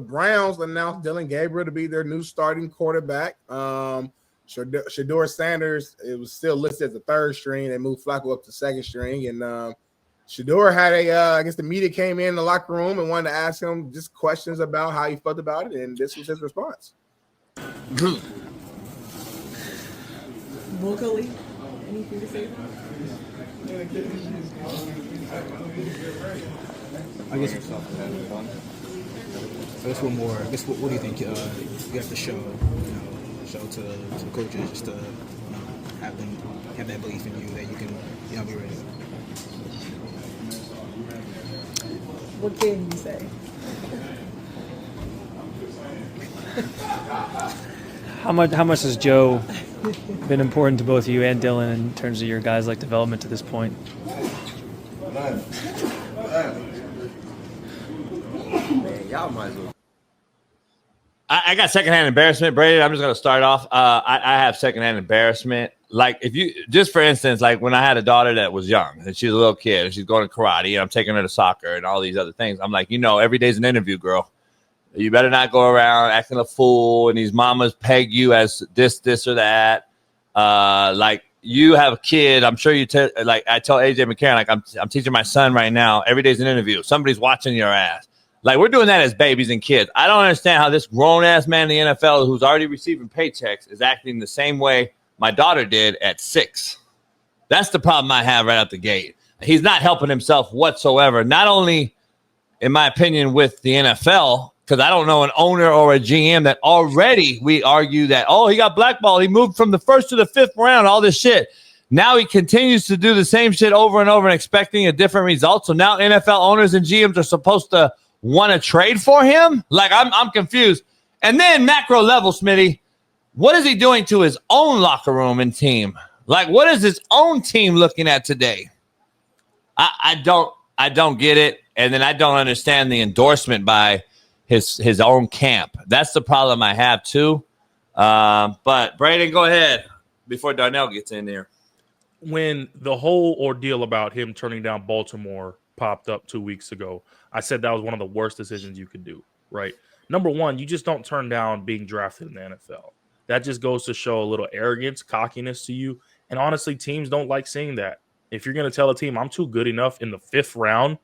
Browns announced Dylan Gabriel to be their new starting quarterback. Shedeur Sanders, it was still listed as the third string. They moved Flacco up to second string. And Shedeur had I guess the media came in the locker room and wanted to ask him just questions about how he felt about it. And this was his response. Vocally, anything to say? I guess one more. I guess what do you think you have to show to the coaches just to have them have that belief in you that you can be ready. What can you say? How much has Joe been important to both you and Dylan in terms of your guys' development to this point? Man, y'all might as well. I got secondhand embarrassment, Brady. I'm just going to start off. I have secondhand embarrassment. If you, just for instance, when I had a daughter that was young and she's a little kid and she's going to karate and I'm taking her to soccer and all these other things. I'm like, every day's an interview, girl. You better not go around acting a fool and these mamas peg you as this or that. You have a kid. I'm sure I tell AJ McCarron, I'm teaching my son right now. Every day's an interview. Somebody's watching your ass. We're doing that as babies and kids. I don't understand how this grown-ass man in the NFL who's already receiving paychecks is acting the same way my daughter did at 6. That's the problem I have right out the gate. He's not helping himself whatsoever. Not only, in my opinion, with the NFL, because I don't know an owner or a GM that already we argue that, he got blackballed. He moved from the 1st to the 5th round, all this shit. Now he continues to do the same shit over and over and expecting a different result. So now NFL owners and GMs are supposed to want to trade for him? I'm confused. And then macro level, Smitty, what is he doing to his own locker room and team? What is his own team looking at today? I don't get it. And then I don't understand the endorsement by his own camp. That's the problem I have too. But Braden, go ahead before Darnell gets in there. When the whole ordeal about him turning down Baltimore popped up 2 weeks ago, I said that was one of the worst decisions you could do, right? Number one, you just don't turn down being drafted in the NFL. That just goes to show a little arrogance, cockiness to you. And honestly, teams don't like seeing that. If you're going to tell a team, I'm too good enough in the 5th round,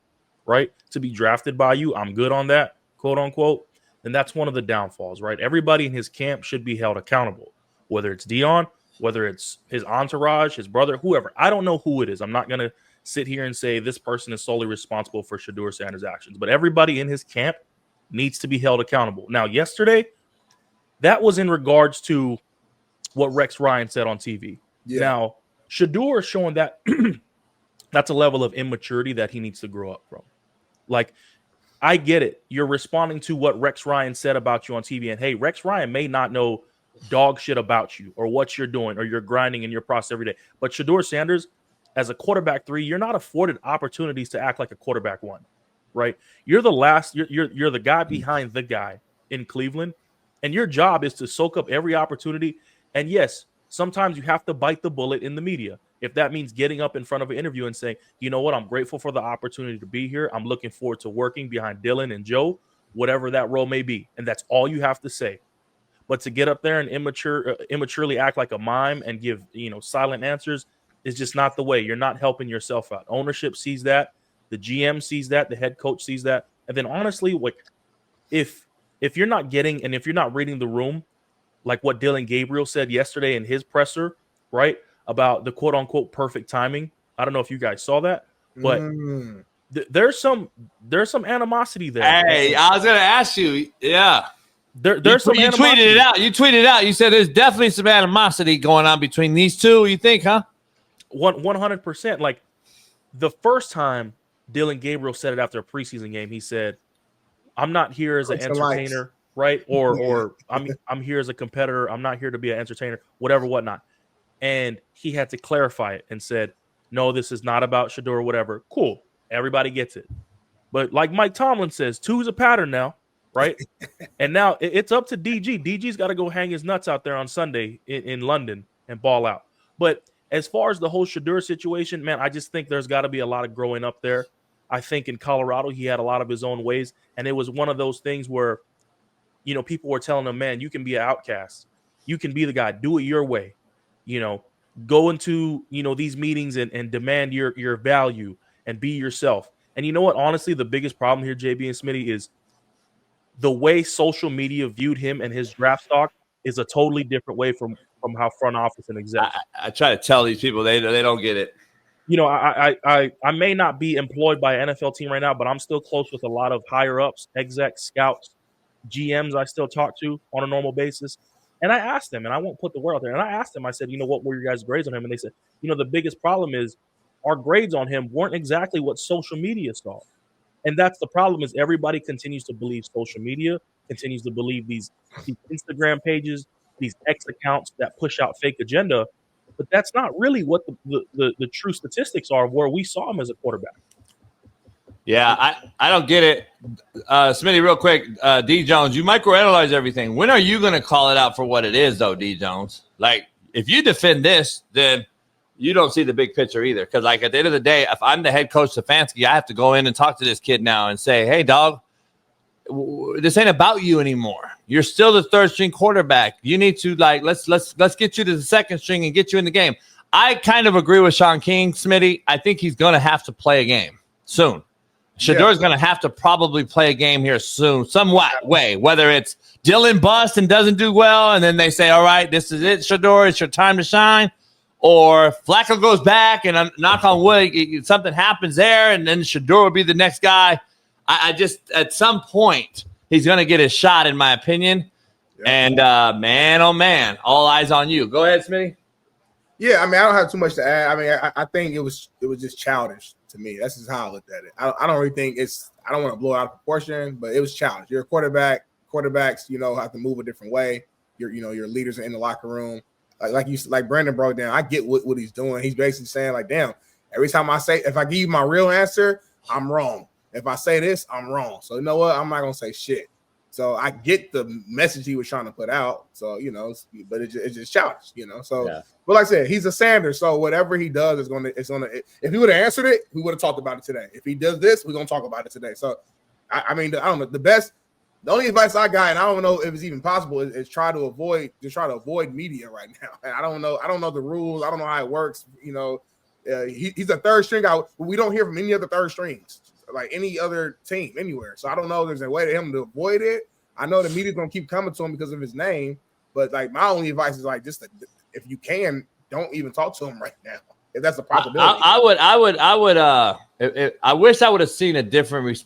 right, to be drafted by you, I'm good on that, quote unquote, then that's one of the downfalls, right? Everybody in his camp should be held accountable, whether it's Dion, whether it's his entourage, his brother, whoever. I don't know who it is. I'm not going to sit here and say this person is solely responsible for Shedeur Sanders' actions, but everybody in his camp needs to be held accountable. Now, yesterday, that was in regards to what Rex Ryan said on TV. Yeah. Now, Shedeur is showing that that's a level of immaturity that he needs to grow up from. I get it. You're responding to what Rex Ryan said about you on TV, and hey, Rex Ryan may not know dog shit about you or what you're doing or you're grinding in your process every day. But Shedeur Sanders, as a quarterback 3, you're not afforded opportunities to act like a quarterback 1, right? You're the last. You're the guy behind the guy in Cleveland, and your job is to soak up every opportunity. And yes, sometimes you have to bite the bullet in the media. If that means getting up in front of an interview and saying, you know what, I'm grateful for the opportunity to be here. I'm looking forward to working behind Dylan and Joe, whatever that role may be. And that's all you have to say. But to get up there and immaturely act like a mime and give, silent answers is just not the way. You're not helping yourself out. Ownership sees that. The GM sees that. The head coach sees that. And then honestly, if you're not getting and if you're not reading the room, like what Dylan Gabriel said yesterday in his presser, right, about the quote unquote perfect timing. I don't know if you guys saw that, but there's some animosity there. Hey, I was going to ask you. Yeah. There's some animosity. Tweeted it out. You tweeted it out. You said there's definitely some animosity going on between these two. You think, huh? 100%. The first time Dylan Gabriel said it after a preseason game, he said, I'm not here as an entertainer, right? Or I'm here as a competitor. I'm not here to be an entertainer, whatever, whatnot. And he had to clarify it and said, no, this is not about Shedeur or whatever. Cool. Everybody gets it. But like Mike Tomlin says, 2 is a pattern now, right? And now it's up to DG. DG's got to go hang his nuts out there on Sunday in London and ball out. But as far as the whole Shedeur situation, man, I just think there's got to be a lot of growing up there. I think in Colorado, he had a lot of his own ways. And it was one of those things where people were telling him, man, you can be an outcast. You can be the guy. Do it your way. Go into, these meetings and demand your value and be yourself. And you know what? Honestly, the biggest problem here, JB and Smitty, is the way social media viewed him and his draft stock is a totally different way from how front office and execs. I try to tell these people they don't get it. I may not be employed by an NFL team right now, but I'm still close with a lot of higher ups, execs, scouts, GMs I still talk to on a normal basis. And I asked them, and I won't put the word out there, and I asked them, I said, what were your guys' grades on him? And they said, the biggest problem is our grades on him weren't exactly what social media saw. And that's the problem, is everybody continues to believe social media, continues to believe these Instagram pages, these X accounts that push out fake agenda. But that's not really what the true statistics are where we saw him as a quarterback. Yeah, I don't get it. Smitty, real quick, D. Jones, you microanalyze everything. When are you going to call it out for what it is, though, D. Jones? Like, if you defend this, then you don't see the big picture either. Because, like, at the end of the day, if I'm the head coach Stefanski, I have to go in and talk to this kid now and say, hey, dog, this ain't about you anymore. You're still the third string quarterback. You need to, like, let's get you to the second string and get you in the game. I kind of agree with Shaun King, Smitty. I think he's going to have to play a game soon. Shedeur is going to have to probably play a game here soon, somewhat way, whether it's Dylan busts and doesn't do well, and then they say, all right, this is it, Shedeur, it's your time to shine, or Flacco goes back and knock on wood, something happens there, and then Shedeur will be the next guy. I just, at some point, he's going to get his shot, in my opinion. Yeah. And, man, oh, man, all eyes on you. Go ahead, Smitty. Yeah, I don't have too much to add. I mean, I think it was just childish to me. That's just how I looked at it. I don't really think I don't want to blow it out of proportion, but it was childish. You're a quarterback. Quarterbacks, have to move a different way. Your leaders are in the locker room. Like Brandon broke down, I get what he's doing. He's basically saying, like, damn, every time if I give you my real answer, I'm wrong. If I say this, I'm wrong. So you know what? I'm not going to say shit. So I get the message he was trying to put out. So, but it's just childish, So, yeah. But like I said, he's a Sanders. So whatever he does it's gonna. If he would have answered it, we would have talked about it today. If he does this, we're gonna talk about it today. So, I don't know. The only advice I got, and I don't know if it's even possible, is try to avoid media right now. And I don't know the rules. I don't know how it works. He's a third string guy. We don't hear from any other third strings, like any other team anywhere. So I don't know if there's a way to him to avoid it. I know the media's gonna keep coming to him because of his name, but like my only advice is like if you can, don't even talk to him right now. If that's a possibility. I wish I would have seen a different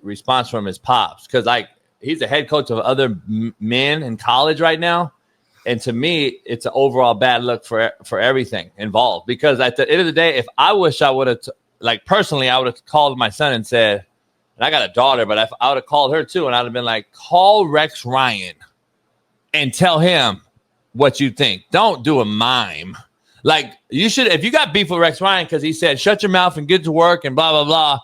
response from his pops, because like he's a head coach of other men in college right now, and to me, it's an overall bad look for everything involved. Because at the end of the day, if I wish I would have personally, I would have called my son and said, and I got a daughter, but I would have called her too, and I'd have been like, call Rex Ryan and tell him what you think. Don't do a mime. Like, you should, if you got beef with Rex Ryan because he said, shut your mouth and get to work and blah, blah, blah,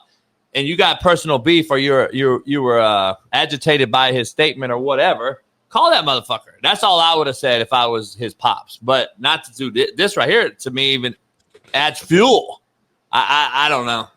and you got personal beef or you were agitated by his statement or whatever, call that motherfucker. That's all I would have said if I was his pops. But not to do this right here, to me, even adds fuel. I don't know.